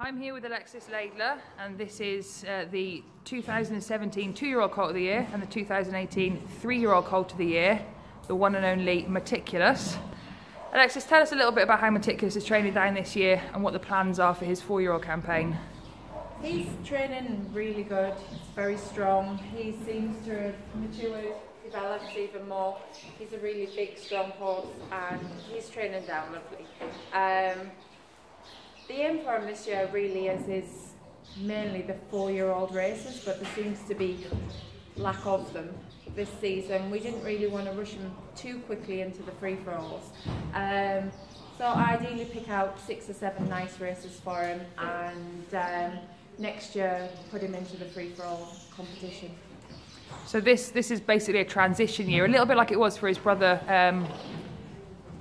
I'm here with Alexis Laidler, and this is the 2017 two-year-old colt of the year and the 2018 three-year-old colt of the year, the one and only Meticulous. Alexis, tell us a little bit about how Meticulous is training down this year and what the plans are for his four-year-old campaign. He's training really good. He's very strong. He seems to have matured, developed even more. He's a really big, strong horse, and he's training down lovely. The aim for him this year really is mainly the four-year-old races, but there seems to be lack of them this season. We didn't really want to rush him too quickly into the free-for-alls. So ideally pick out 6 or 7 nice races for him, and next year put him into the free-for-all competition. So this is basically a transition year, a little bit like it was for his brother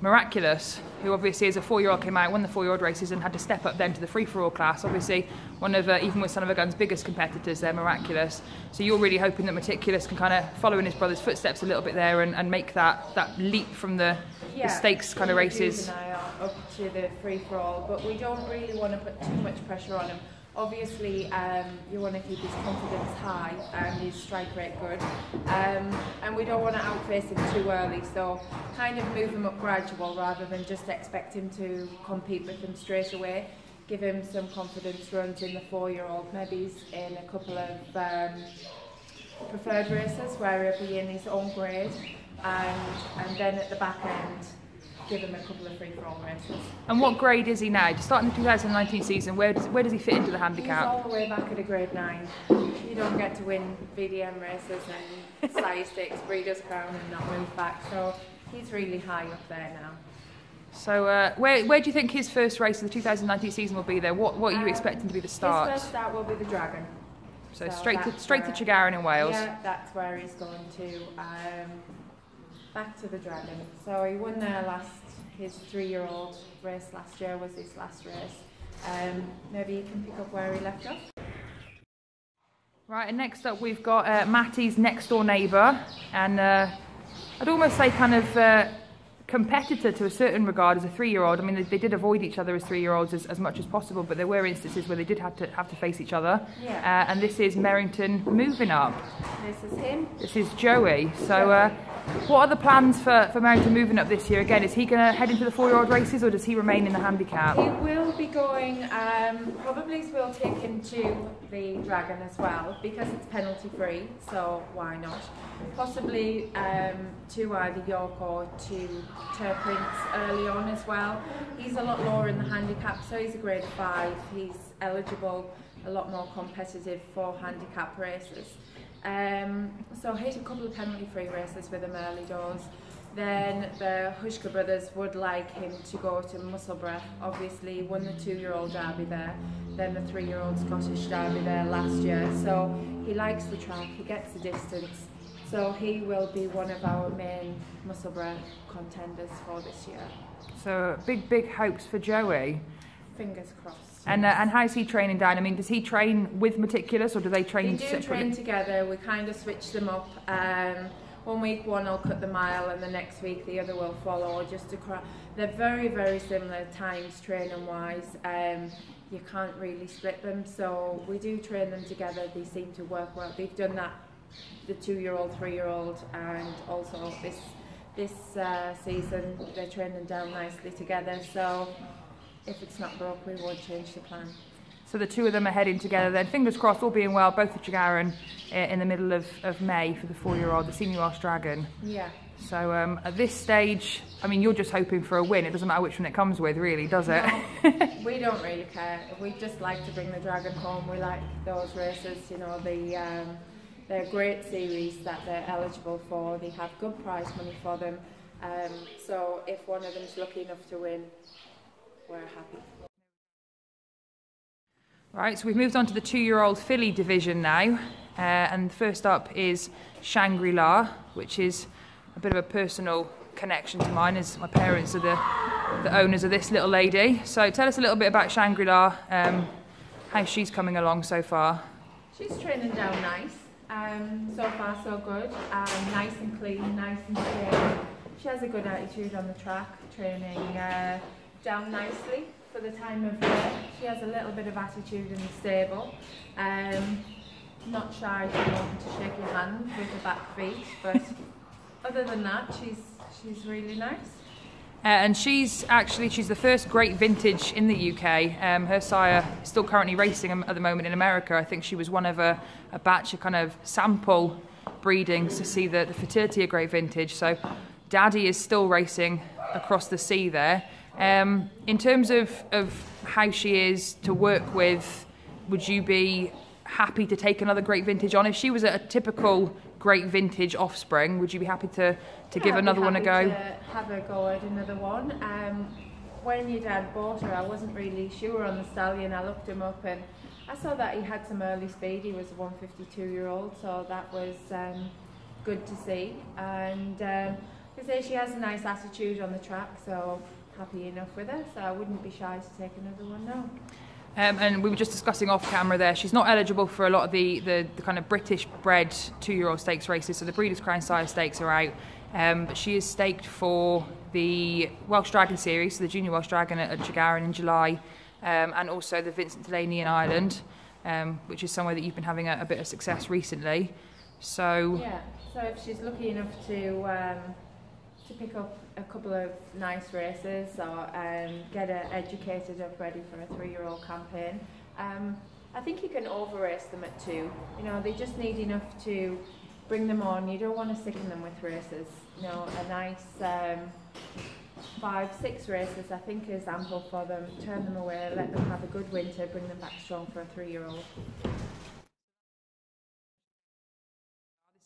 Miraculous, who obviously as a four-year-old came out, won the four-year-old races and had to step up then to the free-for-all class. Obviously one of, even with Son of a Gun's biggest competitors there, Miraculous. So you're really hoping that Meticulous can kind of follow in his brother's footsteps a little bit there and make that leap from the stakes kind of races. Up to the free-for-all, but we don't really want to put too much pressure on him. Obviously, you want to keep his confidence high and his strike rate good, and we don't want to outface him too early, so kind of move him up gradual rather than just expect him to compete with him straight away. Give him some confidence runs in the four-year-old, maybe in a couple of preferred races where he'll be in his own grade, and then at the back end give him a couple of free-for-all races. And what grade is he now? To start in the 2019 season, where does he fit into the handicap? He's all the way back at a grade 9. You don't get to win VDM races and size 6, Breeders' Crown and not move back, so he's really high up there now. So where do you think his first race of the 2019 season will be there? What are you expecting to be the start? His first start will be the Dragon. So straight to Tregaron in Wales? Yeah, that's where he's going to. Back to the Dragon. So he won there his 3-year-old race last year was his last race. Maybe he can pick up where he left off. Right, and next up we've got Matty's next door neighbour, and I'd almost say kind of competitor to a certain regard as a 3-year-old. I mean, they did avoid each other as 3-year-olds as much as possible, but there were instances where they did have to face each other. Yeah. And this is Merrington moving up. This is him. This is Joey. So what are the plans for Merrington moving up this year? Again, is he going to head into the four-year-old races, or does he remain in the handicap? He will be going, probably we'll take him to the Dragon as well, because it's penalty free, so why not? Possibly to either York or to Prince early on as well. He's a lot lower in the handicap, so he's a grade 5. He's eligible, a lot more competitive for handicap races. So hit a couple of penalty-free races with him early doors. Then the Hushka brothers would like him to go to Musselburgh. Obviously, he won the 2-year-old derby there, then the 3-year-old Scottish derby there last year. So he likes the track, he gets the distance. So he will be one of our main Musselburgh contenders for this year. So big hopes for Joey. Fingers crossed. And how's he training down? I mean, does he train with Meticulous, or do they train separately? They do train together. We kind of switch them up. 1 week one will cut the mile, and the next week the other will follow. They're very similar times training wise. You can't really split them, so we do train them together. They seem to work well. They've done that, the 2-year-old, 3-year-old, and also this season they're training down nicely together. So if it's not broke, we won't change the plan. So the two of them are heading together then. Fingers crossed, all being well, both at Tregaron in the middle of May for the 4-year-old, the Senior Welsh Dragon. Yeah. So at this stage, I mean, you're just hoping for a win. It doesn't matter which one it comes with, really, does it? No, we don't really care. We just like to bring the Dragon home. We like those races, you know, they're great series that they're eligible for. They have good prize money for them. So if one of them's lucky enough to win, we're happy. Right, so we've moved on to the 2-year-old filly division now, and first up is Shangri-La, which is a bit of a personal connection to mine, as my parents are the owners of this little lady. So tell us a little bit about Shangri-La, how she's coming along so far. She's training down nice, so far so good, nice and clean, nice and clear. She has a good attitude on the track, training down nicely. for the time of year. She has a little bit of attitude in the stable. Not shy to shake your hand with the back feet, but other than that, she's really nice. And she's the first great vintage in the UK. Her sire is still currently racing at the moment in America. I think she was one of a batch of kind of sample breedings to see the fertility of great vintage. So Daddy is still racing across the sea there. In terms of how she is to work with, would you be happy to take another great vintage on? If she was a typical great vintage offspring, would you be happy to give another one a go? To have a go at another one. When your dad bought her, I wasn't really sure on the stallion. I looked him up and I saw that he had some early speed. He was a 152-year-old, so that was good to see. And I say she has a nice attitude on the track, so happy enough with her. So I wouldn't be shy to take another one now. And we were just discussing off camera there, she's not eligible for a lot of the kind of British bred 2-year-old stakes races, so the Breeders' Crown Sire Stakes are out, but she is staked for the Welsh Dragon Series, so the Junior Welsh Dragon at Tregaron in July, and also the Vincent Delaney in Ireland, which is somewhere that you've been having a bit of success recently. So yeah, so if she's lucky enough to pick up a couple of nice races or get her educated up ready for a 3-year-old campaign, I think you can over race them at 2. You know, they just need enough to bring them on. You don't want to sicken them with races. You know, a nice 5-6 races I think is ample for them. Turn them away, let them have a good winter, bring them back strong for a 3-year-old. This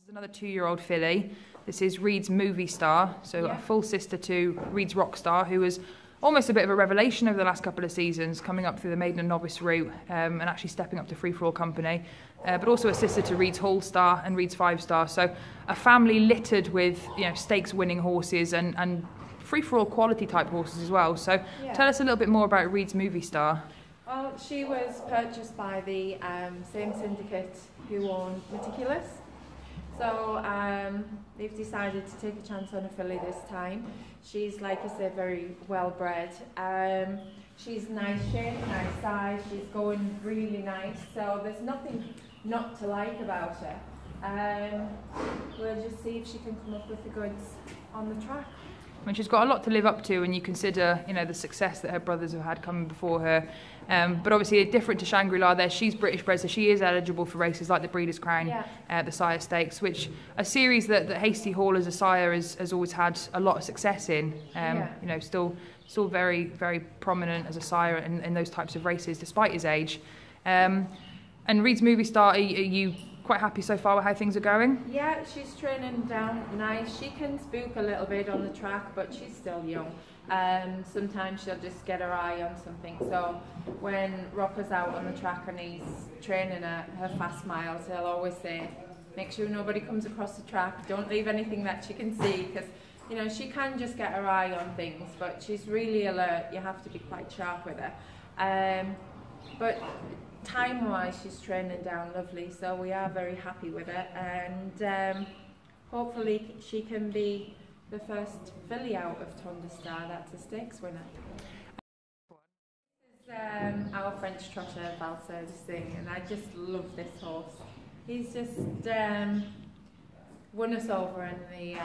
is another 2-year-old filly. This is Reed's Movie Star, so a full sister to Reed's Rock Star, who was almost a bit of a revelation over the last couple of seasons, coming up through the maiden and novice route and actually stepping up to free-for-all company, but also a sister to Reed's Hall Star and Reed's 5-star. So a family littered with stakes-winning horses and free-for-all quality type horses as well. So tell us a little bit more about Reed's Movie Star. Well, she was purchased by the same syndicate who own Meticulous. So they've decided to take a chance on a filly this time. She's, like I said, very well bred. She's nice shape, nice size. She's going really nice. So there's nothing not to like about her. We'll just see if she can come up with the goods on the track. I mean, she's got a lot to live up to when you consider, the success that her brothers have had coming before her. But obviously, different to Shangri-La there, she's British bred, so she is eligible for races like the Breeders' Crown, the Sire Stakes, which a series that Hasty Hall as a sire has always had a lot of success in. Still very, very prominent as a sire in those types of races, despite his age. And Reed's Movie Star, are you quite happy so far with how things are going? Yeah, she's training down nice. She can spook a little bit on the track, but she's still young. Sometimes she'll just get her eye on something. So when Rocker's out on the track and he's training her fast miles, he'll always say, make sure nobody comes across the track, don't leave anything that she can see, because she can just get her eye on things, but she's really alert. You have to be quite sharp with her. But time-wise, she's training down lovely, so we are very happy with her, and hopefully she can be the first filly out of Tondestar that's a stakes winner. This is our French trotter, Valser Singh, and I just love this horse. He's just won us over in the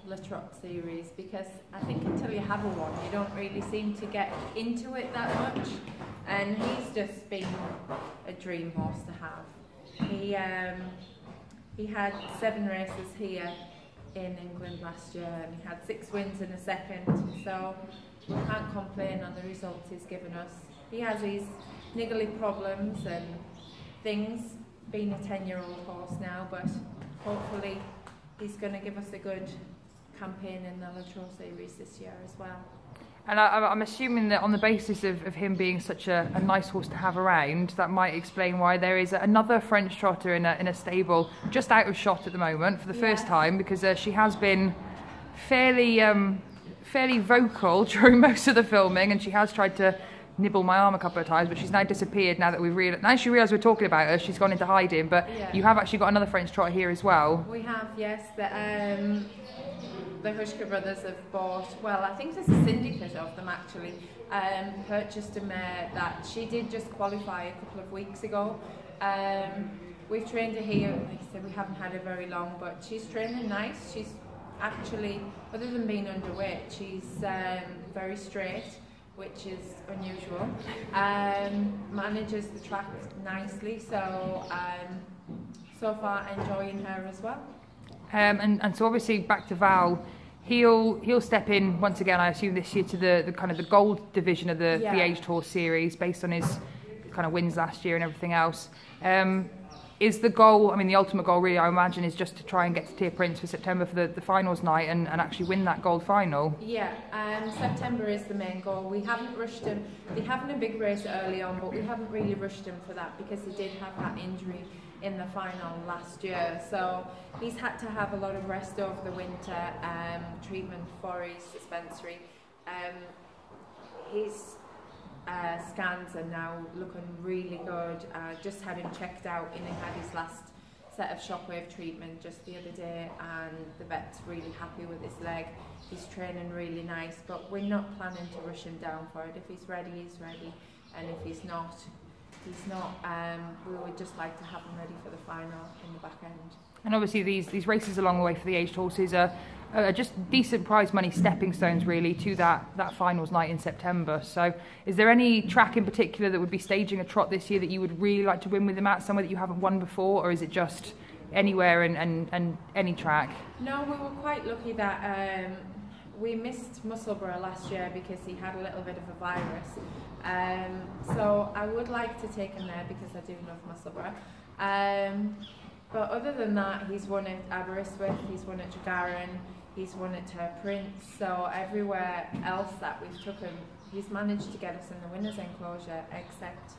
La Trotte series, because I think until you have a one, you don't really seem to get into it that much. And he's just been a dream horse to have. He had 7 races here in England last year, and he had 6 wins in a second, so we can't complain on the results he's given us. He has his niggly problems and things, being a 10-year-old horse now, but hopefully he's going to give us a good campaign in the La Trotte series this year as well. And I'm assuming that on the basis of him being such a nice horse to have around, that might explain why there is another French trotter in a stable just out of shot at the moment for the first time, because she has been fairly vocal during most of the filming, and she has tried to nibble my arm a couple of times, but she's now disappeared now that we've realised. Now she realised we're talking about her, she's gone into hiding, but you have actually got another French trot here as well. We have, yes. The Hushka brothers have bought, well, I think there's a syndicate of them actually, purchased a mare that she did just qualify a couple of weeks ago. We've trained her here, like I said, we haven't had her very long, but she's training nice. She's actually, other than being underweight, she's very straight, which is unusual. Manages the track nicely, so so far enjoying her as well. And so obviously back to Val, he'll step in once again, I assume this year, to the kind of the gold division of the Aged Horse series, based on his kind of wins last year and everything else. Is the goal, I mean the ultimate goal really, I imagine, is just to try and get to Tier Prince for September for the finals night and actually win that gold final? Yeah, September is the main goal. We haven't rushed him. They having a big race early on, but we haven't really rushed him for that because he did have that injury in the final last year. So he's had to have a lot of rest over the winter, treatment for his suspensory. His scans are now looking really good. Just had him checked out and he had his last set of shockwave treatment just the other day, and the vet's really happy with his leg. He's training really nice, but we're not planning to rush him down for it. If he's ready, he's ready, and if he's not, he's not. We would just like to have him ready for the final in the back end. And obviously these races along the way for the aged horses are just decent prize money stepping stones really to that finals night in September. So is there any track in particular that would be staging a trot this year that you would really like to win with them at, somewhere that you haven't won before, or is it just anywhere and any track? No, we were quite lucky that we missed Musselburgh last year because he had a little bit of a virus. So I would like to take him there because I do love Musselburgh. But other than that, he's won at Aberystwyth, he's won at Tregaron, he's won at Prince, so everywhere else that we've took him, he's managed to get us in the winner's enclosure, except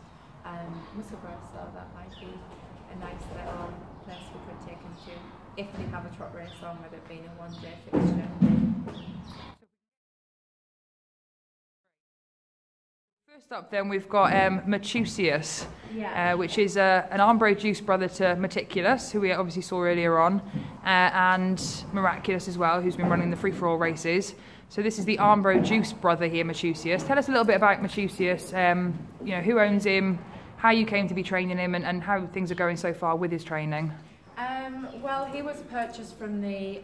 Musselburgh, so that might be a nice little place we could take him to, if they have a trot race on with it being a one-day fixture. First up then we've got Machusius, which is an Armbro Juice brother to Meticulous, who we obviously saw earlier on, and Miraculous as well, who's been running the free-for-all races. So this is the Armbro Juice brother here, Machusius. Tell us a little bit about Machusius, who owns him, how you came to be training him, and how things are going so far with his training. Well, he was purchased from the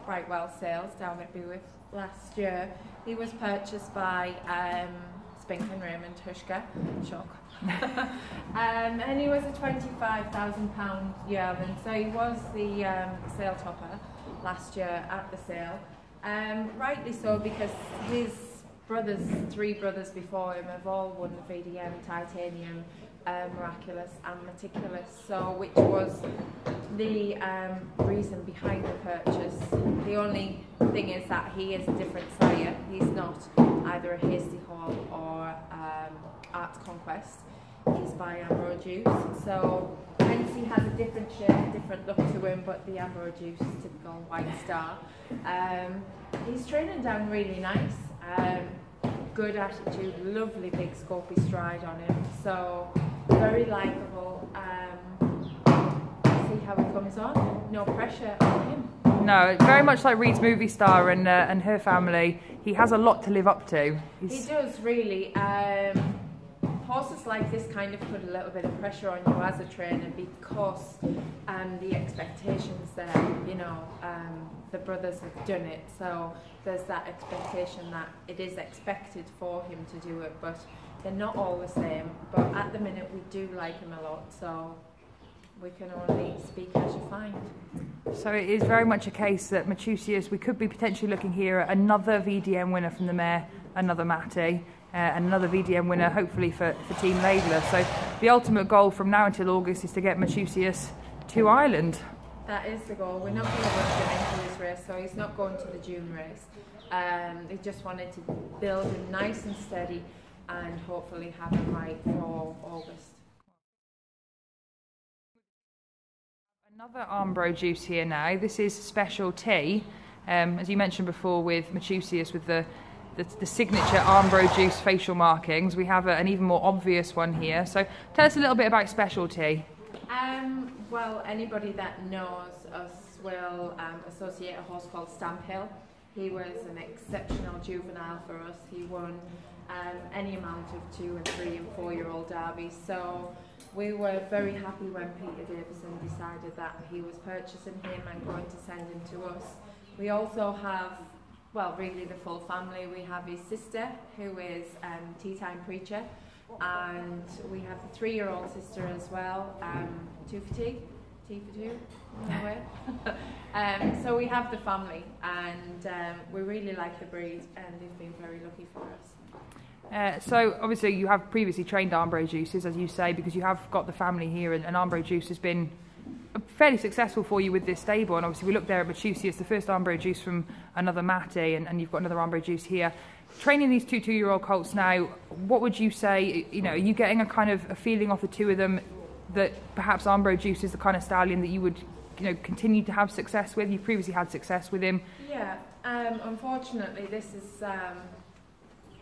Brightwell sales down at Bewick last year. He was purchased by Spink and Raymond Hushka, shock. And he was a £25,000 yearling, so he was the sale topper last year at the sale. Rightly so, because his brothers, 3 brothers before him, have all won the VDM, Titanium, Miraculous and Meticulous, so which was the reason behind the purchase. The only thing is that he is a different sire. He's not either a Hasty Hall or Arts Conquest. He's by Armbro Juice, so hence he has a different shape, a different look to him, but the Armbro Juice typical White Star. He's training down really nice. Good attitude, lovely big scopy stride on him, so very likeable. See how he comes on, no pressure on him. No, very much like Reed's movie star and her family. He has a lot to live up to. He does really. Horses like this kind of put a little bit of pressure on you as a trainer because the expectations there, the brothers have done it, so there's that expectation that it is expected for him to do it, but they're not all the same. But at the minute we do like him a lot, so we can only speak as you find. So it is very much a case that Machusius, we could be potentially looking here at another VDM winner from the mare, another Matty, and another VDM winner hopefully for Team Laidler. So the ultimate goal from now until August is to get Machusius to Ireland. That is the goal. We're not going to rush him into this race, so he's not going to the June race. They just wanted to build him nice and steady and hopefully have him right for August. Another Armbro Juice here now. This is Special T. As you mentioned before with Machusius, with the the signature Armbro Juice facial markings. We have an even more obvious one here. So tell us a little bit about Specialty. Well, anybody that knows us will associate a horse called Stamphill. He was an exceptional juvenile for us. He won any amount of 2 and 3 and 4-year-old derbies. So we were very happy when Peter Davison decided that he was purchasing him and going to send him to us. We also have, well, really the full family. We have his sister, who is Teatime Preacher, and we have the 3-year-old sister as well, 2 for T for 2, in a way. So we have the family, and we really like the breed, and they've been very lucky for us. So obviously you have previously trained Armbro Juices, as you say, because you have got the family here, and Armbro Juice has been fairly successful for you with this stable. And obviously we look there at Machusius, the first Armbro Juice from another Matty, and you've got another Armbro Juice here. Training these 2-year-old colts now, what would you say, you know, are you getting a kind of a feeling off the two of them that perhaps Armbro Juice is the kind of stallion that you would, you know, continue to have success with? You previously had success with him. Yeah, unfortunately this is,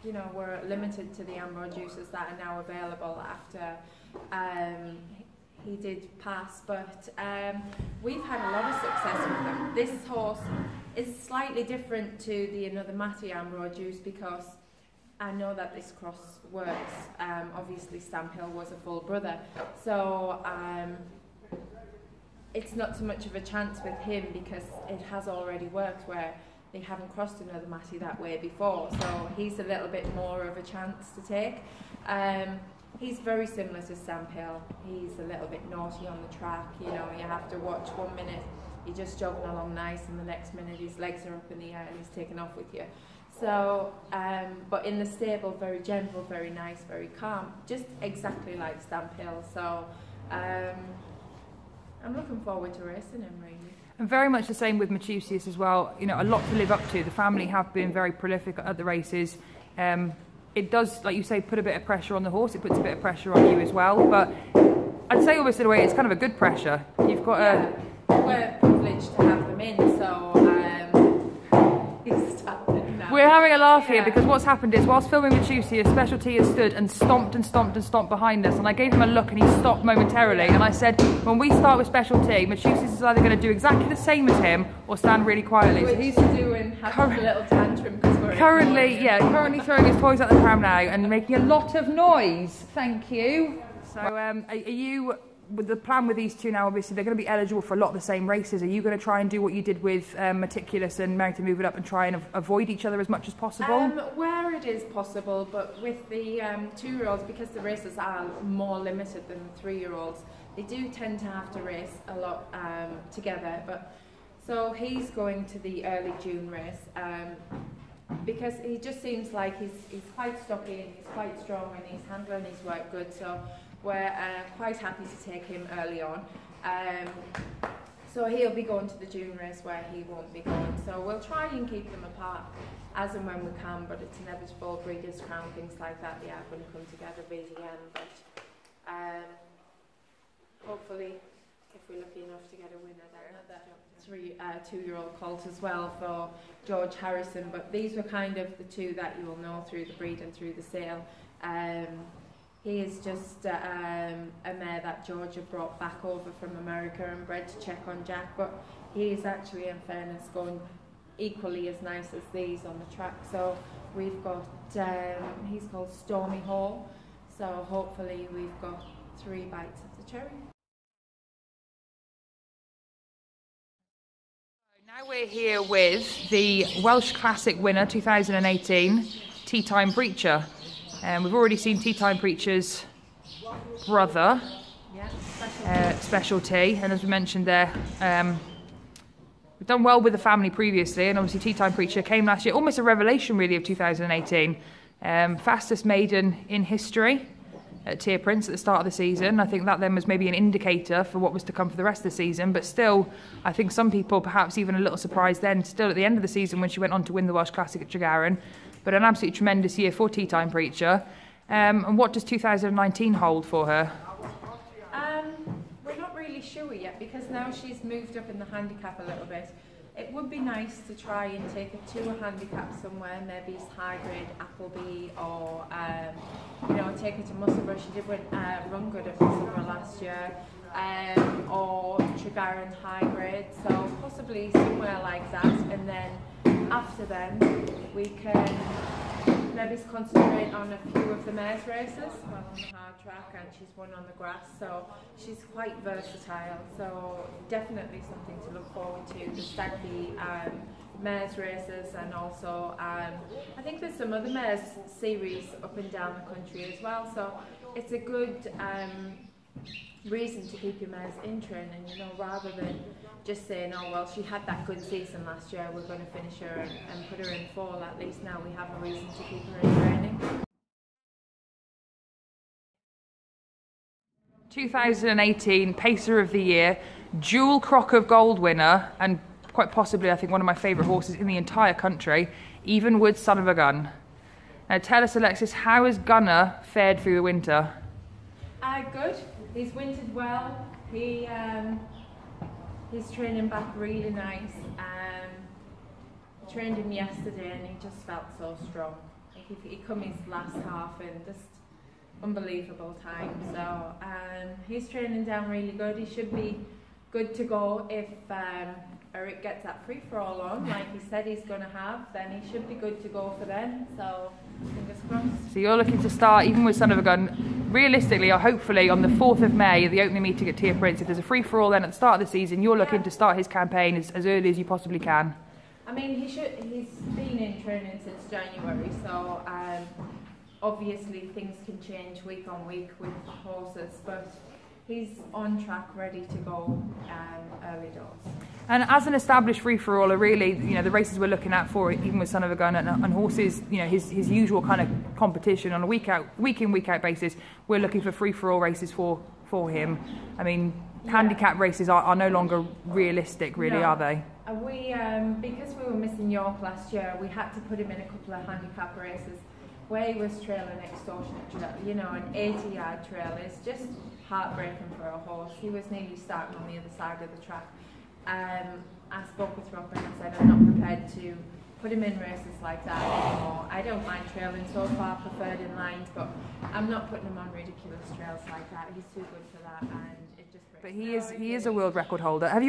you know, we're limited to the Armbro Juices that are now available after he did pass, but we've had a lot of success with them. This horse is slightly different to the another Matty Armbro Juice because I know that this cross works. Obviously Stamphill was a full brother, so it's not so much of a chance with him because it has already worked where they haven't crossed another Matty that way before, so he's a little bit more of a chance to take. He's very similar to Stamphill. He's a little bit naughty on the track, you know, you have to watch 1 minute, he's just jogging along nice, and the next minute his legs are up in the air and he's taken off with you. So, but in the stable, very gentle, very nice, very calm, just exactly like Stamphill. So, I'm looking forward to racing him, really. And very much the same with Machusius as well. You know, a lot to live up to. The family have been very prolific at the races. It does, like you say, put a bit of pressure on the horse. It puts a bit of pressure on you as well. But I'd say, almost in a way, it's kind of a good pressure. You've got we're privileged to have them in, so he's starting now. We're having a laugh here because what's happened is, whilst filming Machusius, Specialty has stood and stomped and stomped and stomped behind us, and I gave him a look and he stopped momentarily, and I said, when we start with Specialty, Machusius is either going to do exactly the same as him or stand really quietly. Which he's doing, having a little tantrum because we're currently throwing his toys at the pram now and making a lot of noise. Thank you. So are you, with the plan with these two now, obviously they're going to be eligible for a lot of the same races. Are you going to try and do what you did with Meticulous and Merrington Move It Up and try and avoid each other as much as possible? Where it is possible, but with the 2-year-olds, because the races are more limited than the 3-year-olds, they do tend to have to race a lot together. But so he's going to the early June race because he just seems like he's quite stocky and he's quite strong and he's handling his work good. So we're quite happy to take him early on. So he'll be going to the June race where he won't be going. So we'll try and keep them apart as and when we can, but it's inevitable. Breeders' Crown, things like that, they are going to come together VDM. But hopefully, if we're lucky enough to get a winner, then another 2-year-old colt as well for George Harrison. But these were kind of the two that you will know through the breed and through the sale. He is just a mare that Georgia brought back over from America and bred to check on Jack, but he is actually, in fairness, going equally as nice as these on the track. So we've got, he's called Stormy Hall, so hopefully we've got 3 bites of the cherry. Now we're here with the Welsh Classic winner 2018, Teatime Preacher. We've already seen Teatime Preacher's brother, Specialty, and as we mentioned there, we've done well with the family previously, and obviously Teatime Preacher came last year, almost a revelation really of 2018. Fastest maiden in history at Tier Prince at the start of the season. I think that then was maybe an indicator for what was to come for the rest of the season, but still, I think some people perhaps even a little surprised then, still at the end of the season when she went on to win the Welsh Classic at Tregaron. But an absolutely tremendous year for Teatime Preacher. And what does 2019 hold for her? We're not really sure yet because now she's moved up in the handicap a little bit. It would be nice to try and take it to a handicap somewhere, maybe Highgrade, Appleby, or you know, take it to Musselburgh. She did run good at Musselburgh last year, or Tregarron Highgrade. So possibly somewhere like that, and then after then we can maybe concentrate on a few of the mares races, well, on the hard track, and she's won on the grass, so she's quite versatile, so definitely something to look forward to, the Stagby mares races, and also I think there's some other mares series up and down the country as well, so it's a good reason to keep your mares in training, you know, rather than just saying, oh well, she had that good season last year, we're going to finish her and put her in fall. At least now we have a reason to keep her in training. 2018 Pacer of the Year, dual Crock of Gold winner, and quite possibly I think one of my favourite horses in the entire country, Evenwood's Son of a Gun. Now tell us, Alexis, how has Gunner fared through the winter? Good. He's wintered well. He's training back really nice. Trained him yesterday and he just felt so strong. He come his last half in just unbelievable time. So he's training down really good. He should be good to go if Eric gets that free-for-all on, like he said he's going to have, then he should be good to go for then. So fingers crossed. So you're looking to start, even with Son of a Gun, realistically or hopefully on the 4th of May, the opening meeting at Teatime Preacher. If there's a free-for-all then at the start of the season, you're looking to start his campaign as early as you possibly can. I mean, he's been in training since January, so obviously things can change week on week with horses, but he's on track, ready to go early doors. And as an established free-for-aller, really, you know, the races we're looking at for it, even with Son of a Gun and horses, you know, his usual kind of competition on a week in, week out basis, we're looking for free-for-all races for him. I mean, handicap races are no longer realistic, really, are they? We because we were missing York last year, we had to put him in a couple of handicap races where he was trailing extortionate trail. You know, an 80-yard trail is just heartbreaking for a horse. He was nearly starting on the other side of the track. I spoke with Rob and I said I'm not prepared to put him in races like that anymore. I don't mind trailing so far, preferred in lines, but I'm not putting him on ridiculous trails like that. He's too good for that, and it just breaks. But he is a world record holder. Has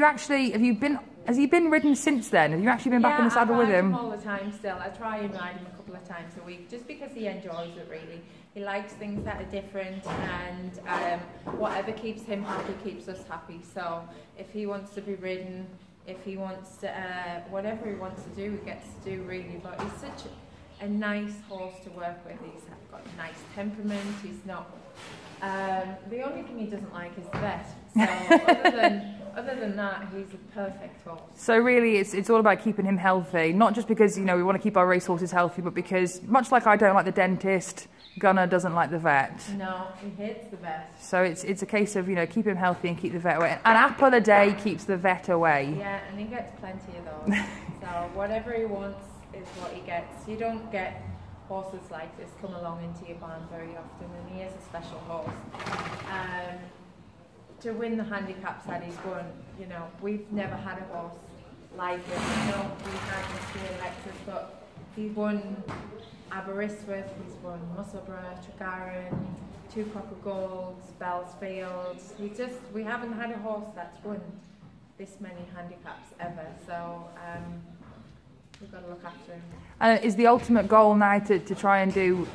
he been ridden since then? Have you actually been back in the saddle with him? Yeah, I ride him all the time still. I try and ride him a couple of times a week just because he enjoys it really. He likes things that are different, and whatever keeps him happy keeps us happy. So if he wants to be ridden, if he wants to, whatever he wants to do, he gets to do really. But he's such a nice horse to work with. He's got a nice temperament. He's not. The only thing he doesn't like is the vet. So other than that, he's a perfect horse. So really, it's all about keeping him healthy. Not just because, you know, we want to keep our racehorses healthy, but because much like I don't like the dentist, Gunner doesn't like the vet. No, he hates the vet. So it's a case of, you know, keep him healthy and keep the vet away. An apple a day keeps the vet away. Yeah, and he gets plenty of those. So whatever he wants is what he gets. You don't get horses like this come along into your barn very often, and he is a special horse. To win the handicaps that he's won, you know, we've never had a horse like him. You know, we had Mr. Alexis, but he won Aberystwyth, he's won Musselburgh, Tregarron, 2 Crock of Golds, Bellsfield. We haven't had a horse that's won this many handicaps ever, so we've got to look after him. Is the ultimate goal now to try and do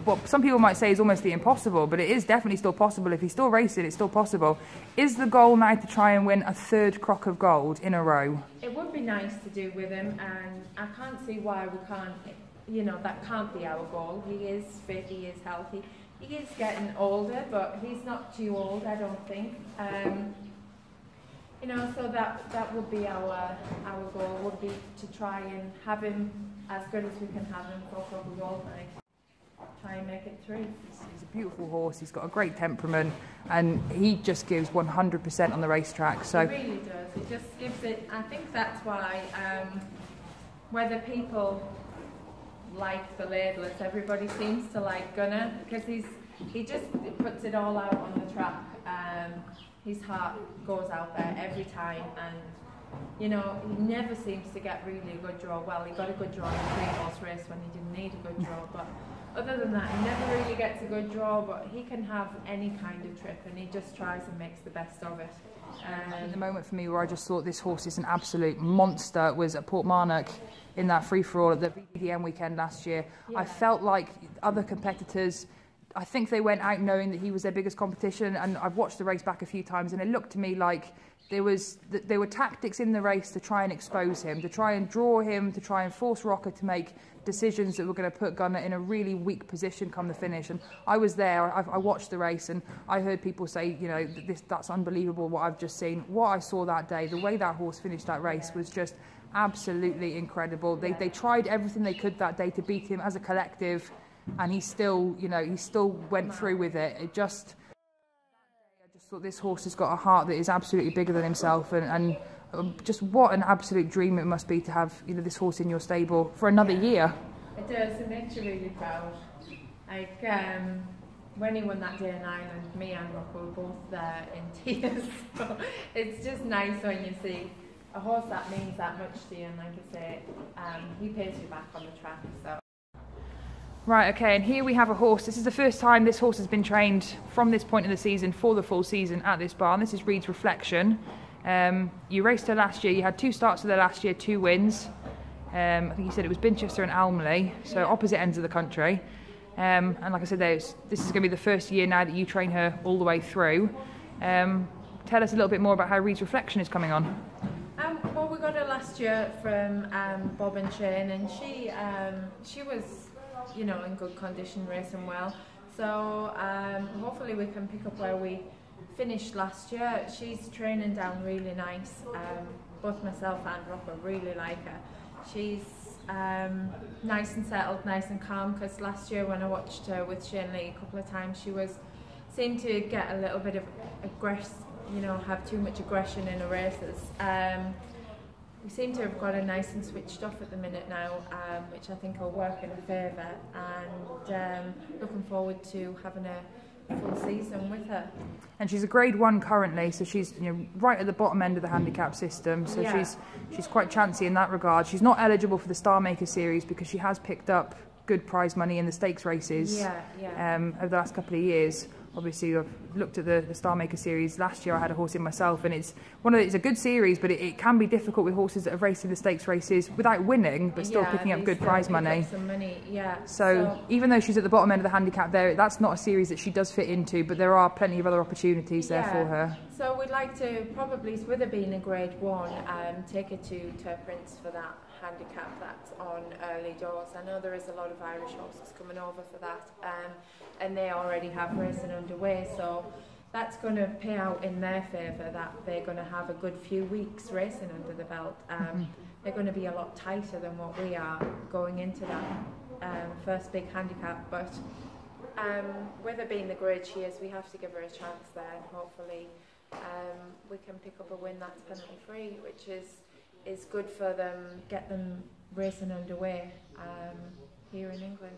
what some people might say is almost the impossible, but it is definitely still possible. If he's still racing, it's still possible. Is the goal now to try and win a 3rd Crock of Gold in a row? It would be nice to do with him, and I can't see why we can't. You know, that can't be our goal. He is fit, he is healthy. He is getting older, but he's not too old, I don't think. You know, so that would be our goal, would be to try and have him as good as we can have him for Crock of Gold night. Try and make it through. He's a beautiful horse, he's got a great temperament, and he just gives 100% on the racetrack. So he really does, he just gives it. I think that's why whether people like the Laidlers, everybody seems to like Gunner, because he just puts it all out on the track. His heart goes out there every time, and you know, he never seems to get really a good draw. Well, he got a good draw in the 3-horse race when he didn't need a good draw, but other than that, he never really gets a good draw, but he can have any kind of trip, and he just tries and makes the best of it. The moment for me where I just thought this horse is an absolute monster was at Portmarnock in that free-for-all at the BDM weekend last year. Yeah. I felt like other competitors, I think they went out knowing that he was their biggest competition, and I've watched the race back a few times, and it looked to me like there were tactics in the race to try and expose him, to try and draw him, to try and force Rocker to make decisions that were going to put Gunner in a really weak position come the finish. And I was there, I watched the race, and I heard people say, you know, that's unbelievable what I've just seen. What I saw that day, the way that horse finished that race was just absolutely incredible. They tried everything they could that day to beat him as a collective, and he still, you know, he still went through with it. I just thought this horse has got a heart that is absolutely bigger than himself, and just what an absolute dream it must be to have, you know, this horse in your stable for another year. It does. It makes you really proud. Like when he won that day in Ireland, me and Rock were both there in tears. So it's just nice when you see a horse that means that much to you, and like I say, he pays you back on the track. So. Right, okay, and here we have a horse. This is the first time this horse has been trained from this point in the season for the full season at this barn. This is Reed's Reflection. You raced her last year. You had 2 starts with her last year, 2 wins. I think you said it was Binchester and Almley, so opposite ends of the country. And like I said, this is going to be the first year now that you train her all the way through. Tell us a little bit more about how Reed's Reflection is coming on. Well, we got her last year from Bob and Shane, and she was, you know, in good condition, racing well. So hopefully we can pick up where we finished last year. She's training down really nice. Both myself and Rocker really like her. She's nice and settled, nice and calm, because last year when I watched her with Shane Lee a couple of times, she seemed to get a little bit of have too much aggression in her races. We seem to have got her nice and switched off at the minute now, which I think will work in her favour, and looking forward to having a full season with her. And she's a grade 1 currently, so she's, you know, right at the bottom end of the handicap system, so yeah. she's quite chancy in that regard. She's not eligible for the Star Maker series because she has picked up good prize money in the stakes races over the last couple of years. Obviously, I've looked at the Star Maker series. Last year I had a horse in myself, and it's a good series, but it can be difficult with horses that have raced in the stakes races without winning, but still picking up good prize money. Some money. So even though she's at the bottom end of the handicap there, that's not a series that she does fit into, but there are plenty of other opportunities there for her. So we'd like to probably, with her being a grade 1, take her to Prince for that handicap that's on early doors. I know there is a lot of Irish horses coming over for that, and they already have racing underway, so that's going to pay out in their favour, that they're going to have a good few weeks racing under the belt. They're going to be a lot tighter than what we are going into that first big handicap, but with her being the grade she is, we have to give her a chance there, and hopefully we can pick up a win that's penalty free, which is good for them, get them racing underway here in England.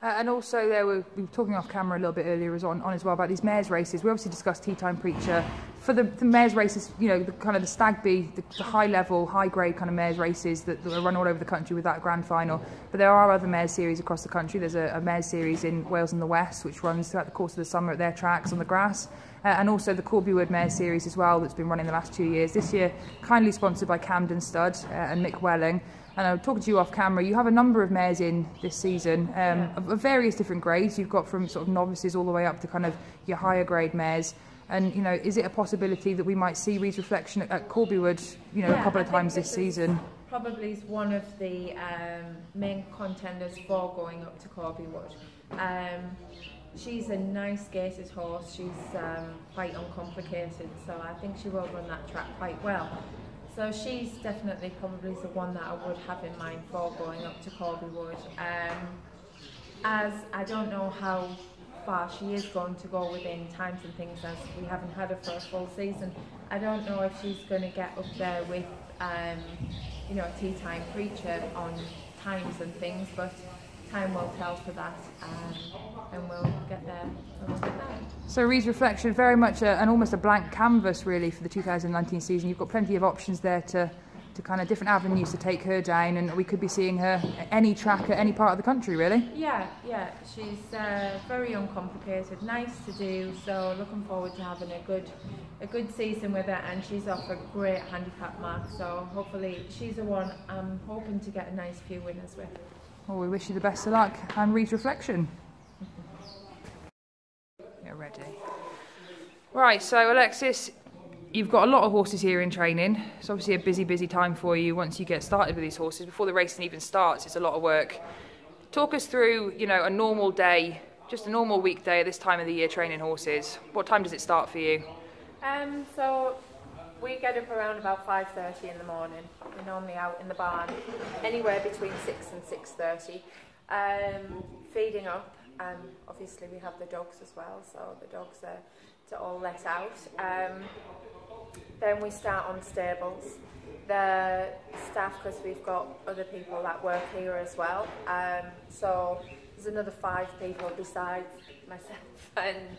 And also we were talking off camera a little bit earlier on as well about these mares races. We obviously discussed Teatime Preacher. For the mares races, you know, the Stag B, the high level, high grade kind of mares races that are run all over the country with that grand final. But there are other mares series across the country. There's a mares series in Wales and the West, which runs throughout the course of the summer at their tracks on the grass. And also the Corbywood Mares series as well, that's been running the last 2 years. This year, kindly sponsored by Camden Stud and Mick Welling. And I'm talking to you off camera, you have a number of mares in this season of various different grades. You've got from sort of novices all the way up to kind of your higher grade mares. And, you know, is it a possibility that we might see Reed's Reflection at Corbywood, you know, a couple of times this season? Probably is one of the main contenders for going up to Corbywood. She's a nice gated horse. She's quite uncomplicated, so I think she will run that track quite well. So she's definitely probably the one that I would have in mind for going up to Corbywood. As I don't know how far she is going to go within times and things, as we haven't had her for a full season. I don't know if she's going to get up there with, you know, a Teatime Preacher on times and things, but time will tell for that, and we'll get there. So Reed's Reflection, very much an almost a blank canvas really for the 2019 season. You've got plenty of options there to kind of different avenues to take her down, and we could be seeing her at any track at any part of the country really. Yeah, she's very uncomplicated, nice to do, so looking forward to having a good season with her, and she's off a great handicap mark, so hopefully she's the one I'm hoping to get a nice few winners with. Well, we wish you the best of luck, and Reed's Reflection. You're ready. Right, so Alexis, you've got a lot of horses here in training. It's obviously a busy time for you once you get started with these horses. Before the racing even starts, it's a lot of work. Talk us through, you know, a normal day, just a normal weekday at this time of the year training horses. What time does it start for you? So we get up around about 5:30 in the morning. We're normally out in the barn anywhere between 6 and 6:30, feeding up. Obviously we have the dogs as well, so the dogs are all let out. Then we start on stables. The staff, because we've got other people that work here as well, so there's another 5 people besides myself and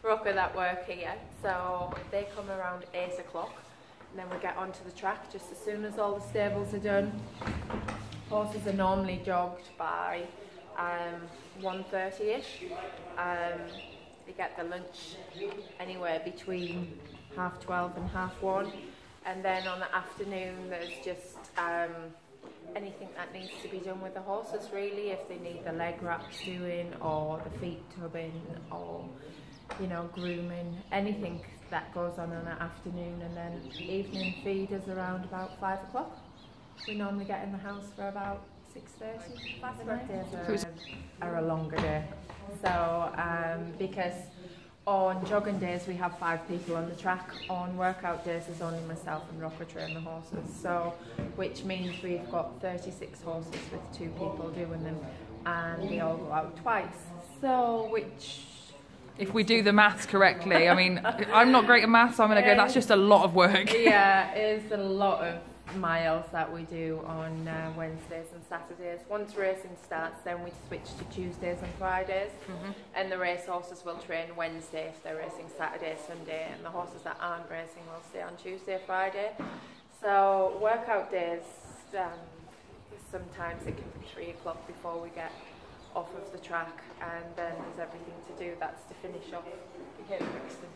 Rocker that work here, so they come around 8 o'clock, and then we get onto the track just as soon as all the stables are done. Horses are normally jogged by 1:30ish. They get the lunch anywhere between 12:30 and 1:30, and then on the afternoon there's just anything that needs to be done with the horses really, if they need the leg wraps doing, or the feet tubbing, or you know, grooming, anything that goes on in the afternoon. And then evening feed is around about 5 o'clock. We normally get in the house for about 6:30. Fast work days are a longer day, so because on jogging days we have 5 people on the track. On workout days there's only myself and Rocker train the horses, so which means we've got 36 horses with 2 people doing them, and they all go out twice. So which, if we do the maths correctly, I mean, I'm not great at maths, so I'm going to go, that's just a lot of work. Yeah, it's a lot of miles that we do on Wednesdays and Saturdays. Once racing starts, then we switch to Tuesdays and Fridays, and the race horses will train Wednesday if they're racing Saturday, Sunday, and the horses that aren't racing will stay on Tuesday, Friday. So workout days, sometimes it can be 3 o'clock before we get off of the track, and then there's everything to do. That's to finish off here at Brixton.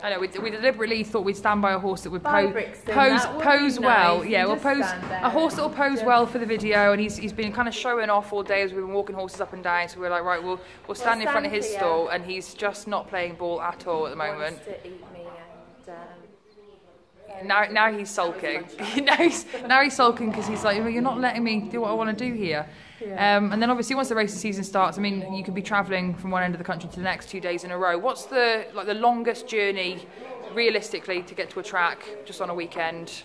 I know, we deliberately thought we'd stand by a horse that would pose nice. well. Yeah, we'll pose a horse that will pose well for the video, and he's been kind of showing off all day as we've been walking horses up and down, so we're like, right, we'll stand in front of his stall, and he's just not playing ball at all at the moment. Wants to eat me, and now he's sulking. now he's sulking because he's like, well, you're not letting me do what I want to do here. Yeah. And then obviously once the racing season starts, I mean, you could be travelling from one end of the country to the next 2 days in a row. What's the longest journey realistically to get to a track just on a weekend?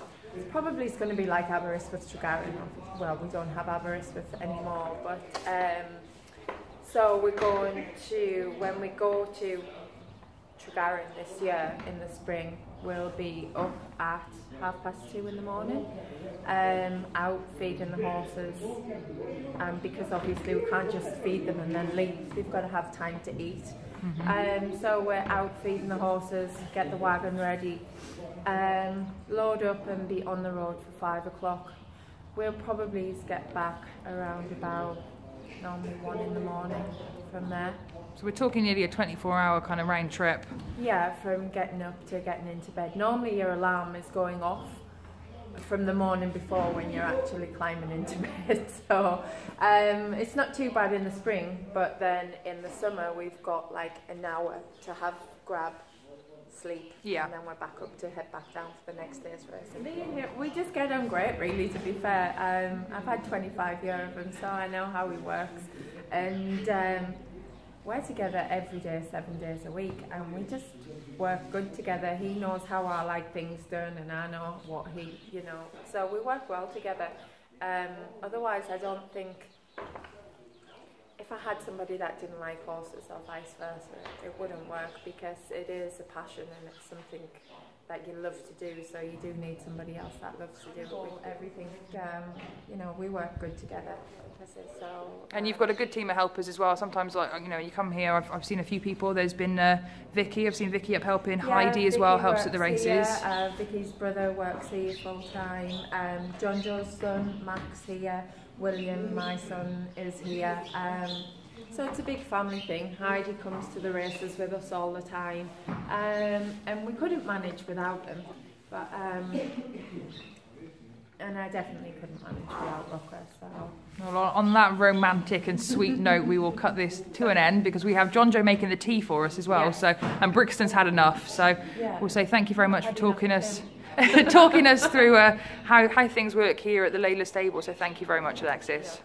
Probably it's going to be like Aberystwyth, Tregaron. Well, we don't have Aberystwyth anymore, but so we're going to, when we go to Tregaron this year in the spring, we'll be up at 2:30 in the morning, out feeding the horses, because obviously we can't just feed them and then leave. We've got to have time to eat. So we're out feeding the horses, get the wagon ready, load up and be on the road for 5 o'clock. We'll probably get back around about normally 1 in the morning from there. So we're talking nearly a 24-hour kind of round trip. Yeah, from getting up to getting into bed. Normally your alarm is going off from the morning before when you're actually climbing into bed. So it's not too bad in the spring, but then in the summer we've got like an hour to have grab, sleep, and then we're back up to head back down for the next day's racing. Being here, we just get on great, really, to be fair. I've had 25 years of him, so I know how he works, and we're together every day, 7 days a week, and we just work good together. He knows how I like things done, and I know what he, so we work well together. Otherwise, I don't think, if I had somebody that didn't like horses or vice versa, it wouldn't work, because it is a passion and it's something that you love to do, so you do need somebody else that loves to do it with everything. You know, we work good together. So, and you've got a good team of helpers as well. Sometimes, like, you know, you come here, I've seen a few people. There's been Vicky, I've seen Vicky up helping. Yeah, Heidi as well helps at the races. Here. Vicky's brother works here full time. John Joe's son, Max, here. William, my son, is here. So it's a big family thing. Heidi comes to the races with us all the time, and we couldn't manage without them. But and I definitely couldn't manage without Booker. So. Well, on that romantic and sweet note, we will cut this to an end because we have John Joe making the tea for us as well. Yeah. So, and Brixton's had enough. So we'll say thank you very much for talking us through how things work here at the Laidler Stable. So thank you very much, Alexis.